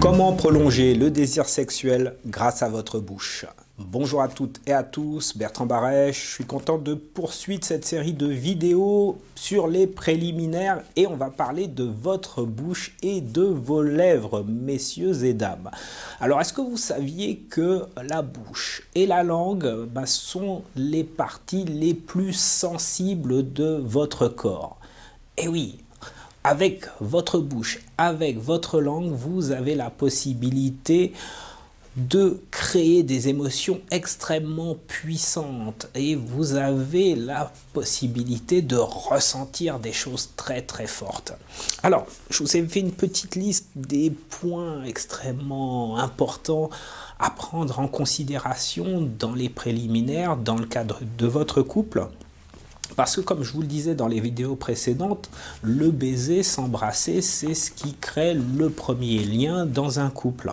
Comment prolonger le désir sexuel grâce à votre bouche? Bonjour à toutes et à tous, Bertrand Barèche, je suis content de poursuivre cette série de vidéos sur les préliminaires et on va parler de votre bouche et de vos lèvres, messieurs et dames. Alors, est-ce que vous saviez que la bouche et la langue sont les parties les plus sensibles de votre corps? Eh oui! Avec votre bouche, avec votre langue, vous avez la possibilité de créer des émotions extrêmement puissantes et vous avez la possibilité de ressentir des choses très très fortes. Alors, je vous ai fait une petite liste des points extrêmement importants à prendre en considération dans les préliminaires, dans le cadre de votre couple. Parce que comme je vous le disais dans les vidéos précédentes, le baiser, s'embrasser, c'est ce qui crée le premier lien dans un couple.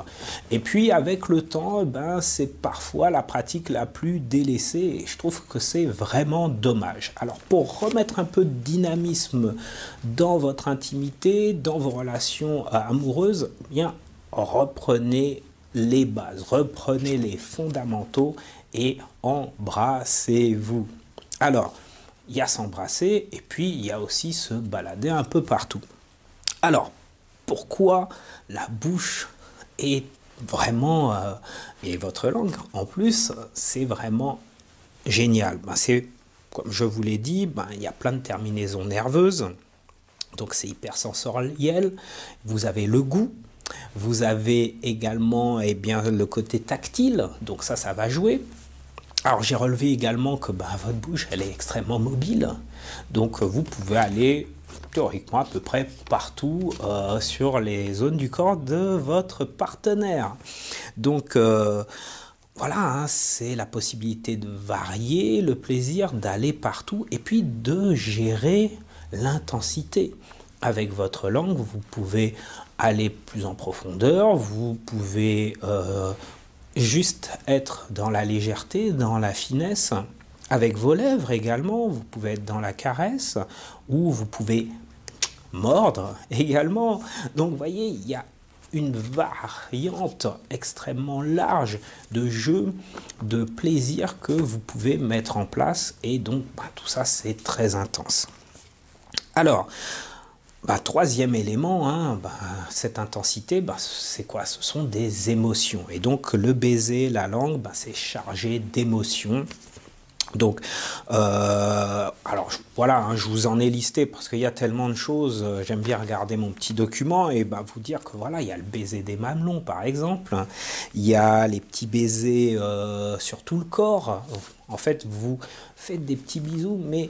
Et puis avec le temps, c'est parfois la pratique la plus délaissée et je trouve que c'est vraiment dommage. Alors pour remettre un peu de dynamisme dans votre intimité, dans vos relations amoureuses, bien reprenez les bases, reprenez les fondamentaux et embrassez-vous. Alors, il y a s'embrasser et puis il y a aussi se balader un peu partout. Alors, pourquoi la bouche est vraiment, et votre langue en plus, c'est vraiment génial? C'est, comme je vous l'ai dit, il y a plein de terminaisons nerveuses, donc c'est hyper sensoriel. Vous avez le goût, vous avez également le côté tactile, donc ça va jouer. Alors j'ai relevé également que votre bouche elle est extrêmement mobile, donc vous pouvez aller théoriquement à peu près partout sur les zones du corps de votre partenaire. Donc voilà, c'est la possibilité de varier le plaisir, d'aller partout et puis de gérer l'intensité. Avec votre langue, vous pouvez aller plus en profondeur, vous pouvez juste être dans la légèreté, dans la finesse. Avec vos lèvres également, vous pouvez être dans la caresse ou vous pouvez mordre également. Donc vous voyez, il y a une variante extrêmement large de jeux, de plaisir que vous pouvez mettre en place et donc tout ça c'est très intense. Alors, troisième élément, cette intensité, c'est quoi? Ce sont des émotions. Et donc, le baiser, la langue, c'est chargé d'émotions. Donc, alors voilà, je vous en ai listé parce qu'il y a tellement de choses. J'aime bien regarder mon petit document et vous dire que voilà, il y a le baiser des mamelons, par exemple. Il y a les petits baisers sur tout le corps. En fait, vous faites des petits bisous, mais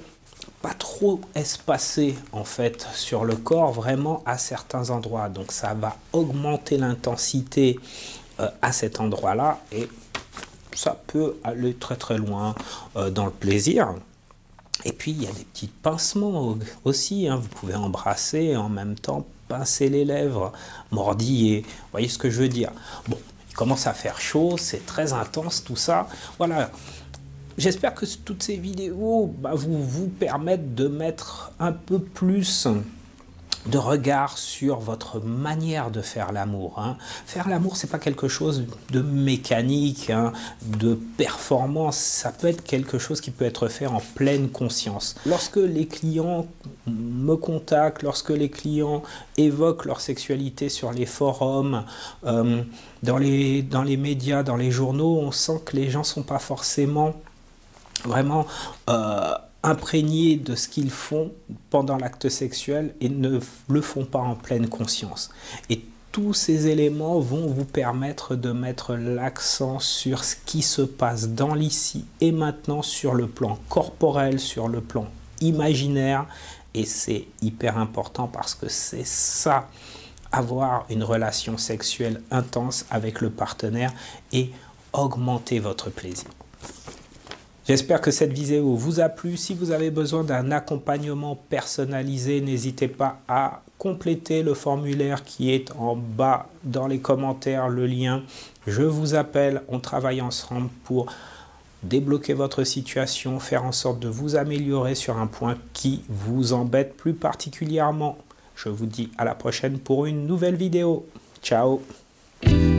pas trop espacé en fait sur le corps, vraiment à certains endroits, donc ça va augmenter l'intensité à cet endroit là et ça peut aller très très loin dans le plaisir. Et puis il y a des petits pincements aussi, vous pouvez embrasser et en même temps pincer les lèvres, mordiller, vous voyez ce que je veux dire. Bon, il commence à faire chaud, c'est très intense tout ça, voilà. J'espère que toutes ces vidéos vous permettent de mettre un peu plus de regard sur votre manière de faire l'amour. Faire l'amour, c'est pas quelque chose de mécanique, de performance. Ça peut être quelque chose qui peut être fait en pleine conscience. Lorsque les clients me contactent, lorsque les clients évoquent leur sexualité sur les forums, dans les médias, dans les journaux, on sent que les gens sont pas forcément vraiment imprégnés de ce qu'ils font pendant l'acte sexuel et ne le font pas en pleine conscience. Et tous ces éléments vont vous permettre de mettre l'accent sur ce qui se passe dans l'ici et maintenant sur le plan corporel, sur le plan imaginaire. Et c'est hyper important parce que c'est ça, avoir une relation sexuelle intense avec le partenaire et augmenter votre plaisir. J'espère que cette vidéo vous a plu. Si vous avez besoin d'un accompagnement personnalisé, n'hésitez pas à compléter le formulaire qui est en bas dans les commentaires, le lien. Je vous appelle, on travaille ensemble pour débloquer votre situation, faire en sorte de vous améliorer sur un point qui vous embête plus particulièrement. Je vous dis à la prochaine pour une nouvelle vidéo. Ciao! Ciao.